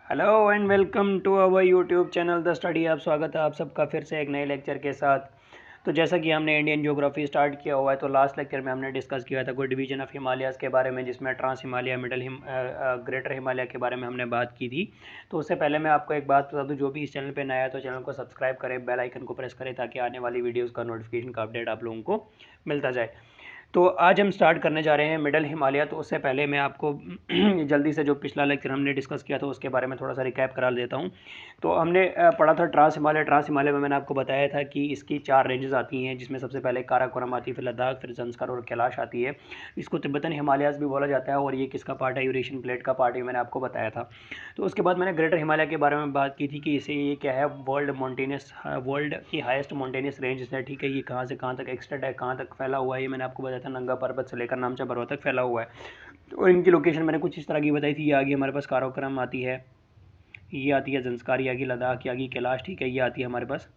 Hello and welcome to our YouTube channel the study. आप स्वागत है आप सबका फिर से एक नए लेक्चर के साथ। तो जैसा कि हमने इंडियन ज्योग्राफी स्टार्ट किया हुआ है, तो लास्ट लेक्चर में हमने डिस्कस किया था कोई डिवीजन ऑफ हिमालयाज़ के बारे में, जिसमें ट्रांस हिमालय, ग्रेटर हिमालय के बारे में हमने बात की थी। तो उससे पहले मैं आपको एक बात बता दूं, जो भी इस चैनल पर नया है तो चैनल को सब्सक्राइब करें, बेल आइकन को प्रेस करें, ताकि आने वाली वीडियोज़ का नोटिफिकेशन का अपडेट आप लोगों को मिलता जाए। तो आज हम स्टार्ट करने जा रहे हैं मिडल हिमालय। तो उससे पहले मैं आपको जल्दी से जो पिछला लेक्चर हमने डिस्कस किया था उसके बारे में थोड़ा सा रिकैप करा देता हूँ। तो हमने पढ़ा था ट्रांस हिमालय। ट्रांस हिमालय में मैंने आपको बताया था कि इसकी 4 रेंजेस आती हैं, जिसमें सबसे पहले काराकोरम आती है, फिर लद्दाख, फिर जंस्कार और कैलाश आती है। इसको तिब्बतन हिमालयाज़ भी बोला जाता है, और ये किसका पार्ट है, यूरेशियन प्लेट का पार्ट है, मैंने आपको बताया था। तो उसके बाद मैंने ग्रेटर हिमालय के बारे में बात की थी कि इसे ये क्या है, वर्ल्ड की हाईएस्ट माउंटेनियस रेंज है। ठीक है, ये कहाँ से कहाँ तक एक्सटेंड है, कहाँ तक फैला हुआ है, ये मैंने आपको बताया था। नंगा पर्वत से लेकर नामचा पर्वत तक फैला हुआ है। और इनकी लोकेशन मैंने कुछ इस तरह की बताई थी। ये आगे हमारे पास काराकोरम आती है, ये आती है जंस्कार, ये आगे लद्दाख, ये आगे कैलाश। ठीक है, ये आती है हमारे पास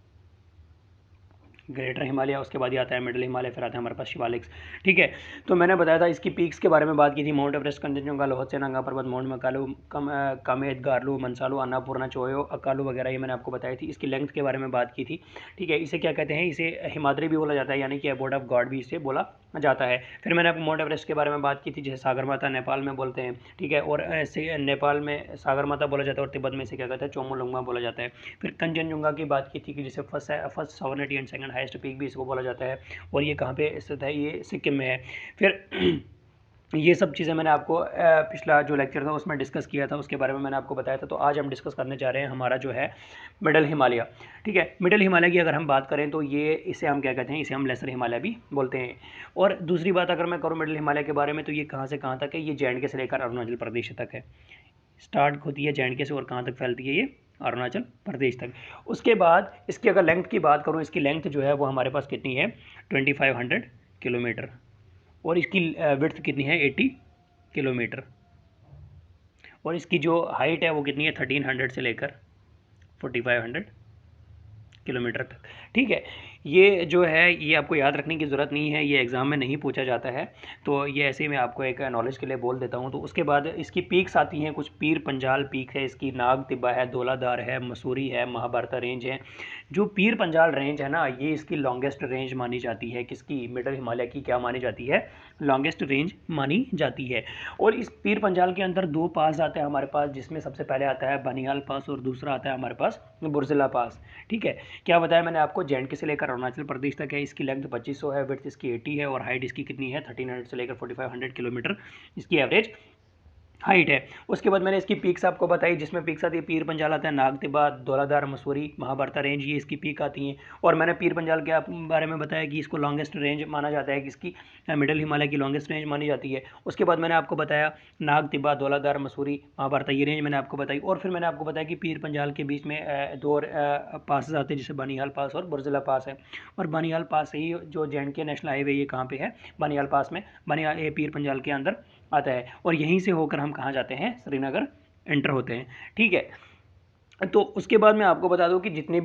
ग्रेटर हिमालय। उसके बाद ये आता है मिडल हिमालय, फिर आता है हमारे पास शिवालिक्स। ठीक है, तो मैंने बताया था इसकी पीक्स के बारे में बात की थी। माउंट एवरेस्ट, कंचनजंगा, लोहत सेन, नंगा पर्वत, माउंट मकालू, कामेत, गारलू, मनसालू, अन्नापूर्णा, चोयो, अकालू वगैरह, ये मैंने आपको बताई थी। इसकी लेंथ के बारे में बात की थी। ठीक है, इसे क्या कहते हैं, इसे हिमाद्री भी बोला जाता है, यानी कि अबोर्ड ऑफ गॉड भी इसे बोला जाता है। फिर मैंने आपको माउंट एवरेस्ट के बारे में बात की थी, जैसे सागर माता नेपाल में बोलते हैं। ठीक है, और ऐसे नेपाल में सागर माता बोला जाता है, और तिब्बत में इसे क्या कहते हैं, चोमोलुंगमा बोला जाता है। फिर कंचनजंगा की बात की थी कि जिसे first sovereignty and second highest peak भी इसको बोला जाता है, और ये कहाँ पे स्थित है, ये सिक्किम में है। फिर ये सब चीज़ें मैंने आपको पिछला जो लेक्चर था उसमें डिस्कस किया था, उसके बारे में मैंने आपको बताया था। तो आज हम डिस्कस करने जा रहे हैं हमारा जो है मिडल हिमालय। ठीक है, मिडल हिमालय की अगर हम बात करें तो ये, इसे हम क्या कहते हैं, इसे हम लेसर हिमालय भी बोलते हैं। और दूसरी बात अगर मैं करूँ मिडल हिमालय के बारे में, तो ये कहाँ से कहाँ तक है, ये जे से लेकर अरुणाचल प्रदेश तक है। स्टार्ट होती है जे से और कहाँ तक फैलती है, ये अरुणाचल प्रदेश तक। उसके बाद इसकी अगर लेंथ की बात करूँ, इसकी लेंथ जो है वो हमारे पास कितनी है, 2500 किलोमीटर। और इसकी विड्थ कितनी है, 80 किलोमीटर। और इसकी जो हाइट है वो कितनी है, 1300 से लेकर 4500 किलोमीटर तक। ठीक है, ये जो है ये आपको याद रखने की ज़रूरत नहीं है, ये एग्ज़ाम में नहीं पूछा जाता है, तो ये ऐसे ही मैं आपको एक नॉलेज के लिए बोल देता हूँ। तो उसके बाद इसकी पीक्स आती हैं कुछ। पीर पंजाल पीक है इसकी, नाग तिब्बा है, धौलाधार है, मसूरी है, महाभारत रेंज है। जो पीर पंजाल रेंज है ना, ये इसकी लॉन्गेस्ट रेंज मानी जाती है। किसकी, मिडल हिमालय की क्या मानी जाती है, लॉन्गेस्ट रेंज मानी जाती है। और इस पीर पंजाल के अंदर 2 पास आते हैं हमारे पास, जिसमें सबसे पहले आता है बनिहाल पास, और दूसरा आता है हमारे पास बुरजिला पास। ठीक है, क्या बताया मैंने आपको, जे से लेकर अरुणाचल प्रदेश तक है। इसकी लेंथ 2500 है, विड्थ इसकी 80 है, और हाइट इसकी कितनी है, 1300 से लेकर 4500 किलोमीटर इसकी एवरेज हाइट है। उसके बाद मैंने इसकी पीक्स आपको बताई, जिसमें पीक्स आती है, पीर पंजाल आता है, नाग तिब्बा, धौलाधार, मसूरी, महाभारत रेंज, ये इसकी पीक आती हैं। और मैंने पीर पंजाल के बारे में बताया कि इसको लॉन्गेस्ट रेंज माना जाता है, किसकी, मिडल हिमालय की लॉन्गेस्ट रेंज मानी जाती है। उसके बाद मैंने आपको बताया नाग तिब्बा, धौलाधार, मसूरी, महाभारत, ये रेंज मैंने आपको बताई। और फिर मैंने आपको बताया कि पीर पंजाल के बीच में दो पास आते हैं, जैसे बनिहाल पास और बुरजिला पास है। और बनिहाल पास से ही जो जे नेशनल हाईवे, ये कहाँ पे है, बनिहाल पास में, बनिहाल ये पीर पंजाल के अंदर आता है। और यहीं से होकर हम कहाँ जाते हैं, श्रीनगर एंटर होते हैं। ठीक है, तो उसके बाद मैं आपको बता दूं कि जितनी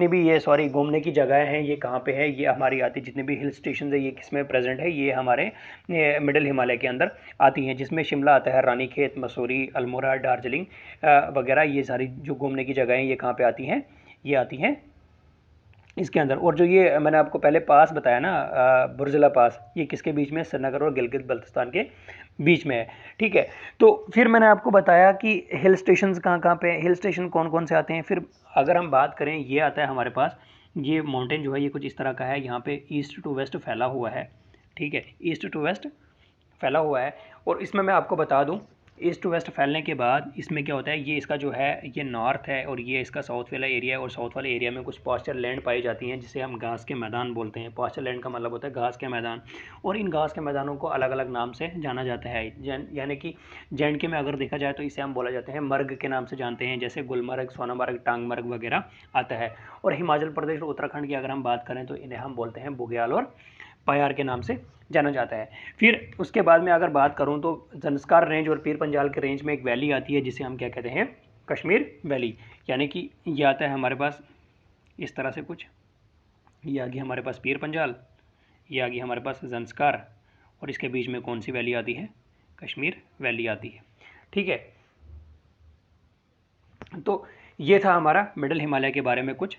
भी ये घूमने की जगह हैं, ये कहाँ पे है, ये हमारी आती है, जितने भी हिल स्टेशन है ये किसमें प्रेजेंट है, ये हमारे मिडिल हिमालय के अंदर आती हैं, जिसमें शिमला आता है, रानीखेत, मसूरी, अल्मोड़ा, दार्जिलिंग वगैरह, ये सारी जो घूमने की जगह हैं ये कहाँ पे आती हैं, ये आती हैं इसके अंदर। और जो ये मैंने आपको पहले पास बताया ना, बुर्जिला पास, ये किसके बीच में, श्रीनगर और गिलगित बल्तिस्तान के बीच में है। ठीक है, तो फिर मैंने आपको बताया कि हिल स्टेशन कहाँ कहाँ पे, हिल स्टेशन कौन कौन से आते हैं। फिर अगर हम बात करें, ये आता है हमारे पास, ये माउंटेन जो है ये कुछ इस तरह का है, यहाँ पे ईस्ट टू वेस्ट फैला हुआ है। ठीक है, ईस्ट टू वेस्ट फैला हुआ है। और इसमें मैं आपको बता दूं, ईस्ट टू वेस्ट फैलने के बाद इसमें क्या होता है, ये इसका जो है ये नॉर्थ है, और ये इसका साउथ वाला एरिया है। और साउथ वाले एरिया में कुछ पास्चर लैंड पाई जाती हैं, जिसे हम घास के मैदान बोलते हैं। पास्चर लैंड का मतलब होता है घास के मैदान। और इन घास के मैदानों को अलग अलग नाम से जाना जाता है, यानी कि जे में अगर देखा जाए तो इसे हम बोला जाते हैं मर्ग के नाम से जानते हैं, जैसे गुलमर्ग, सोनामर्ग, टांगमर्ग वगैरह आता है। और हिमाचल प्रदेश और उत्तराखंड की अगर हम बात करें तो इन्हें हम बोलते हैं बुग्याल और पायार के नाम से जाना जाता है। फिर उसके बाद में अगर बात करूं तो जंस्कार रेंज और पीर पंजाल के रेंज में एक वैली आती है, जिसे हम क्या कहते हैं, कश्मीर वैली। यानी कि ये आता है हमारे पास इस तरह से कुछ, ये आ गई हमारे पास पीर पंजाल, ये आ गई हमारे पास जंस्कार, और इसके बीच में कौन सी वैली आती है, कश्मीर वैली आती है। ठीक है, तो ये था हमारा मिडल हिमालय के बारे में कुछ।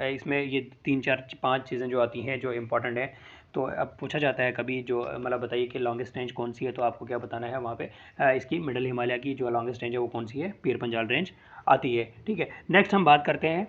इसमें ये 3 4 5 चीज़ें जो आती हैं जो इम्पोर्टेंट हैं। तो अब पूछा जाता है कभी जो मतलब बताइए कि लॉन्गेस्ट रेंज कौन सी है, तो आपको क्या बताना है वहाँ पे इसकी मिडल हिमालय की जो लॉन्गेस्ट रेंज है वो कौन सी है, पीर पंजाल रेंज आती है। ठीक है, नेक्स्ट हम बात करते हैं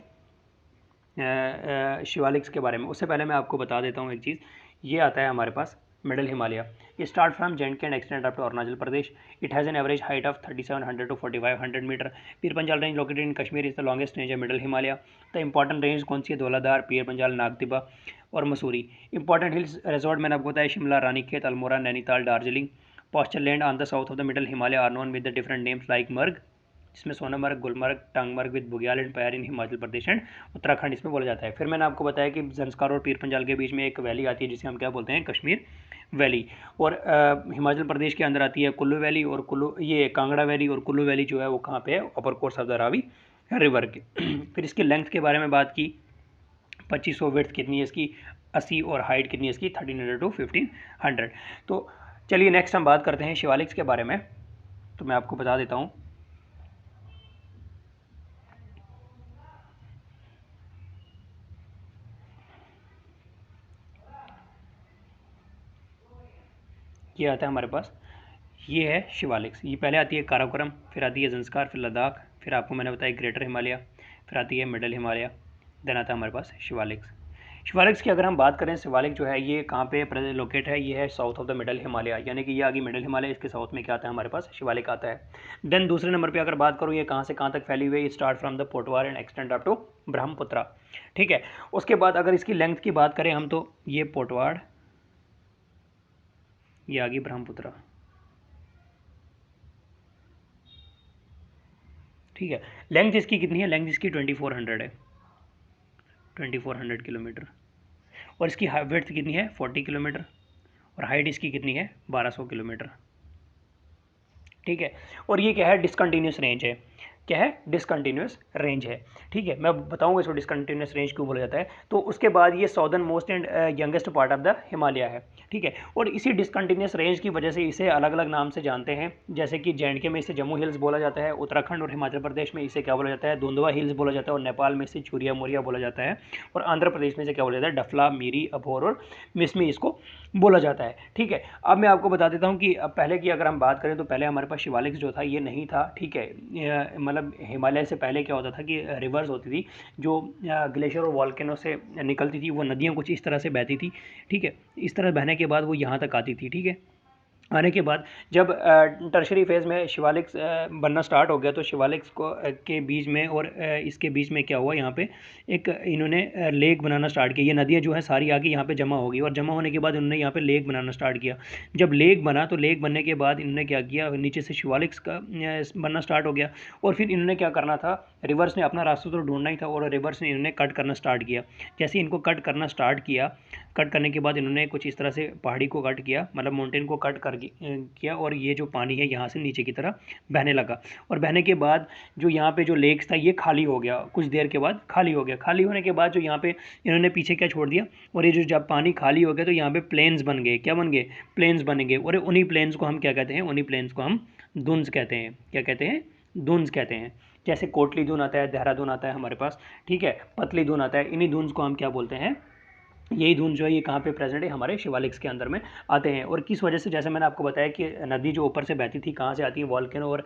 शिवालिक्स के बारे में। उससे पहले मैं आपको बता देता हूँ एक चीज़। ये आता है हमारे पास मिडल हिमालय। ये start from J&K and extend up to Arunachal Pradesh. It has an average height of 3700 to 4500 metre. Pir Panjal range located in Kashmir is the longest range है middle Himalaya. The important range कौन सी है, धौलाधार, पीर पंजाल, नागतिबा और मसूरी। इंपॉर्टेंट हिल्स रिजॉर्ट मैंने आपको बताया Shimla, Ranikhet, Almora, Nainital, Darjeeling. Pasture land on the south of the middle Himalaya are known with the different names like marg, जिसमें Sonamarg, Gulmarg, Tangmarg with bugyal and payar in Himachal Pradesh and Uttarakhand इसमें बोला जाता है। फिर मैंने आपको बताया कि जंस्कार और पीर पंजाल के बीच में एक वैली आती है जिसे हम क्या बोलते हैं, कश्मीर वैली। और हिमाचल प्रदेश के अंदर आती है कुल्लू वैली, और कुल्लू ये कांगड़ा वैली, और कुल्लू वैली जो है वो कहाँ पे है, upper course of the Ravi river के। फिर इसकी लेंथ के बारे में बात की, 2500, विड्थ कितनी है इसकी 80, और हाइट कितनी है इसकी 1300 to 1500। तो चलिए नेक्स्ट हम बात करते हैं शिवालिक्स के बारे में। तो मैं आपको बता देता हूँ। ये आता है हमारे पास, ये है शिवालिक्स। ये पहले आती है काराकोरम, फिर आती है जंस्कार, फिर लद्दाख, फिर आपको मैंने बताया ग्रेटर हिमालय, फिर आती है मिडल हिमालय, देन आता है हमारे पास शिवालिक्स। शिवालिक्स की अगर हम बात करें, शिवालिक जो है ये कहाँ पे लोकेट है, ये है south of the middle Himalaya, यानी कि ये आगे मिडल हिमालय, इसके साउथ में क्या आता है हमारे पास, शिवालिक आता है। देन दूसरे नंबर पे अगर बात करूँ ये कहाँ से कहाँ तक फैली हुई है, start from the Potwar and extend up to Brahmaputra. ठीक है, उसके बाद अगर इसकी लेंथ की बात करें हम, तो ये पोटवाड़, ये आ गई ब्रह्मपुत्रा। ठीक है, लेंथ इसकी कितनी है, लेंथ इसकी 2400 है, 2400 किलोमीटर। और इसकी विड्थ कितनी है, 40 किलोमीटर, और हाइट इसकी कितनी है, 1200 किलोमीटर। ठीक है, और ये क्या है, डिसकंटिन्यूस रेंज है। क्या है, डिसकंटिन्यूस रेंज है। ठीक है, मैं बताऊंगा इसको डिसकंटिन्यूस रेंज क्यों बोला जाता है। तो उसके बाद ये southern most and youngest part of the Himalaya है। ठीक है, और इसी डिसकंटिन्यूस रेंज की वजह से इसे अलग अलग नाम से जानते हैं। जैसे कि J&K में इसे जम्मू हिल्स बोला जाता है, उत्तराखंड और हिमाचल प्रदेश में इसे क्या बोला जाता है, दुंदवा हिल्स बोला जाता है, और नेपाल में इसे चुरिया मोरिया बोला जाता है, और आंध्र प्रदेश में इसे क्या बोला जाता है, डफला, मीरी, अभोर और मिसमी इसको बोला जाता है। ठीक है, अब मैं आपको बता देता हूँ कि अब पहले की अगर हम बात करें तो पहले हमारे पास शिवालिक्स जो था ये नहीं था। ठीक है, मतलब हिमालय से पहले क्या होता था कि रिवर्स होती थी जो ग्लेशियर और वॉल्केनो से निकलती थी, वो नदियाँ कुछ इस तरह से बहती थी। ठीक है, इस तरह बहने के बाद वो यहाँ तक आती थी। ठीक है, आने के बाद जब टर्शरी फेज़ में शिवालिक्स बनना स्टार्ट हो गया, तो शिवालिक्स को के बीच में और इसके बीच में क्या हुआ, यहाँ पे एक इन्होंने लेक बनाना स्टार्ट किया। ये नदियाँ जो है सारी आके यहाँ पे जमा हो गई, और जमा होने के बाद इन्होंने यहाँ पे लेक बनाना स्टार्ट किया। जब लेक बना तो लेक बनने के बाद इन्होंने क्या किया, नीचे से शिवालिक्स का बनना स्टार्ट हो गया। और फिर इन्होंने क्या करना था, रिवर्स ने अपना रास्ता तो ढूंढना ही था, और रिवर्स ने इन्होंने कट करना स्टार्ट किया। जैसे इनको कट करना स्टार्ट किया, कट करने के बाद इन्होंने कुछ इस तरह से पहाड़ी को कट किया, मतलब माउंटेन को कट कर किया, और ये जो पानी है यहाँ से नीचे की तरफ बहने लगा। और बहने के बाद जो यहाँ पे जो लेक्स था ये खाली हो गया, कुछ देर के बाद खाली हो गया। खाली होने के बाद जो यहाँ पे इन्होंने पीछे क्या छोड़ दिया, और ये जो जब पानी खाली हो गया तो यहाँ पे प्लेन्स बन गए। क्या बन गए, प्लेन्स बन गए। और उन्हीं प्लेन्स को हम क्या कहते हैं, उन्हीं प्लेन्स को हम दुन्स कहते हैं। क्या कहते हैं, दुन्स कहते हैं। जैसे कोटली दून आता है, देहरादून आता है हमारे पास। ठीक है, पतली दून आता है, इन्हीं दून्स को हम क्या बोलते हैं, यही धुन जो है ये कहाँ पे प्रेजेंट है, हमारे शिवालिक्स के अंदर में आते हैं। और किस वजह से, जैसे मैंने आपको बताया कि नदी जो ऊपर से बहती थी कहाँ से आती है, वॉल्केनो, और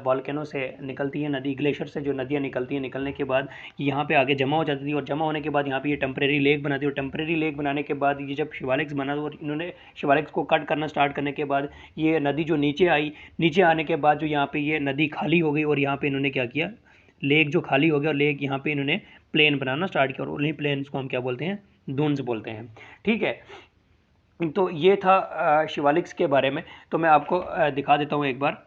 वॉल्केनो से निकलती है नदी, ग्लेशियर से जो नदियाँ निकलती हैं, निकलने के बाद यहाँ पे आगे जमा हो जाती थी, और जमा होने के बाद यहाँ पे ये टेम्परेरी लेक बनाती है। और टेम्परेरी लेक बनाने के बाद ये जब शिवालिक्स बना, और इन्होंने शिवालिक्स को कट करना स्टार्ट करने के बाद ये नदी जो नीचे आई, नीचे आने के बाद जो यहाँ पर ये नदी खाली हो गई, और यहाँ पर इन्होंने क्या किया, लेक जो खाली हो गया, और लेक यहाँ पे इन्होंने प्लेन बनाना स्टार्ट किया, और उन्हीं प्लेन्स को हम क्या बोलते हैं, दून्स बोलते हैं। ठीक है, तो ये था शिवालिक्स के बारे में। तो मैं आपको दिखा देता हूँ एक बार,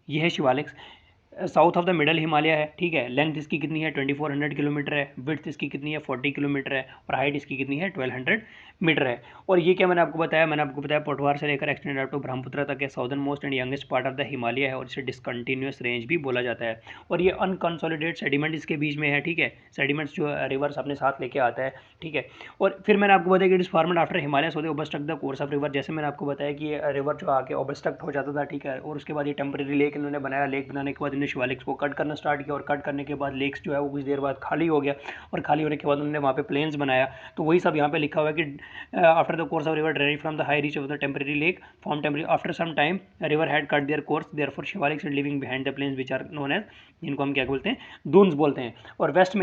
ये है Shivaliks. South of the middle Himalaya है, ठीक है। लेंथ इसकी कितनी है 2400 किलोमीटर है, विड्थ इसकी कितनी है 40 किलोमीटर है, और हाइट इसकी कितनी है 1200 मीटर है। और ये क्या मैंने आपको बताया पोठवार से लेकर एक्सटेंड अप टू ब्रह्मपुत्र तक है southern most and youngest part of the Himalaya है, और इसे डिसकंटिन्यूस रेंज भी बोला जाता है। और ये अनकंसोलिडेट सेडिमेंट इसके बीच में है, ठीक है। सेडिमेंट्स जो रिवर्स अपने साथ लेके आता है, ठीक है। और फिर मैंने आपको बताया कि it is formed after Himalaya so they obstruct the course of river. जैसे मैंने आपको बताया कि ये रिवर जो आके ओबस्ट्रक्ट हो जाता था, ठीक है, और उसके बाद ये टेम्परेरी लेक इन्होंने बनाया। लेक बनाने के बाद इन्होंने शिवालिक्स को कट करना स्टार्ट किया, और कट करने के बाद लेक्स जो है वो कुछ देर बाद खाली हो गया, और खाली होने के बाद उन्होंने वहाँ पे प्लेन्स बनाया। तो वही सब यहाँ पे लिखा हुआ है कि after the course of river draining from the high reach of the temporary lake form temporary after some time river had cut their course therefore Shivaliks and leaving behind the plains which are known as, जिनको हम क्या बोलते हैं, दून्स बोलते हैं। और waste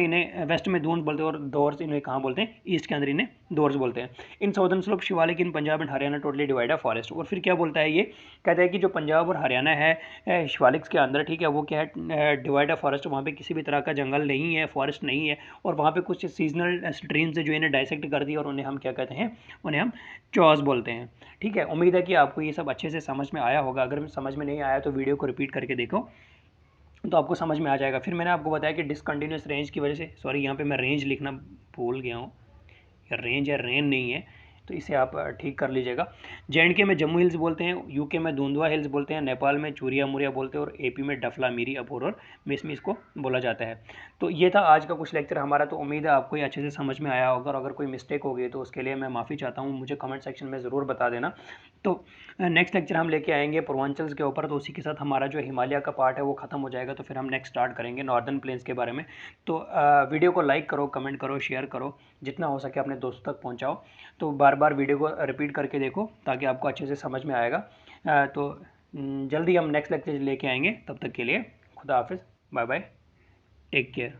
में दून्स बोलते हैं, और दोर्स इन्हें कहाँ बोलते हैं, ईस्ट के अंदर इन्हें दोर्स बोलते हैं। इन southern slope Shivalik in Punjab and Haryana totally divide है फॉरेस्ट। और फिर क्या बोलता है ये, कहता है कि जो पंजाब और हरियाणा है शिवालिक्स के अंदर, ठीक है, वो क्या है, डिवाइड है फॉरेस्ट। वहाँ पे किसी भी तरह का जंगल नहीं है, फॉरेस्ट नहीं है, और वहाँ पे कुछ सीजनल स्ट्रीम्स जो इन्हें डाइसेक्ट कर दी, और उन्हें हम क्या कहते हैं, उन्हें हम चॉज बोलते हैं, ठीक है। उम्मीद है कि आपको ये सब अच्छे से समझ में आया होगा। अगर समझ में नहीं आया तो वीडियो को रिपीट करके देखो, तो आपको समझ में आ जाएगा। फिर मैंने आपको बताया कि डिसकंटिन्यूस रेंज की वजह से, सॉरी यहाँ पे मैं रेंज लिखना भूल गया हूँ, या रेंज या रेन नहीं है, तो इसे आप ठीक कर लीजिएगा। जे में जम्मू हिल्स बोलते हैं, यूके में धुंधवा हिल्स बोलते हैं, नेपाल में चूरिया मुरिया बोलते हैं, और एपी में डफला मीरी अबोर और मिसमी इसको बोला जाता है। तो ये था आज का कुछ लेक्चर हमारा। तो उम्मीद है आपको ये अच्छे से समझ में आया होगा, और अगर कोई मिस्टेक हो गई तो उसके लिए मैं माफ़ी चाहता हूँ, मुझे कमेंट सेक्शन में ज़रूर बता देना। तो नेक्स्ट लेक्चर हम लेके आएंगे पूर्वांचल के ऊपर, तो उसी के साथ हमारा जो हिमालय का पार्ट है वो ख़त्म हो जाएगा। तो फिर हम नेक्स्ट स्टार्ट करेंगे नॉर्दर्न प्लेन्स के बारे में। तो वीडियो को लाइक करो, कमेंट करो, शेयर करो, जितना हो सके अपने दोस्तों तक पहुँचाओ। तो बार बार वीडियो को रिपीट करके देखो ताकि आपको अच्छे से समझ में आएगा। तो जल्दी हम नेक्स्ट लेक्चर लेके आएंगे। तब तक के लिए खुदा हाफिज़, बाय बाय, टेक केयर।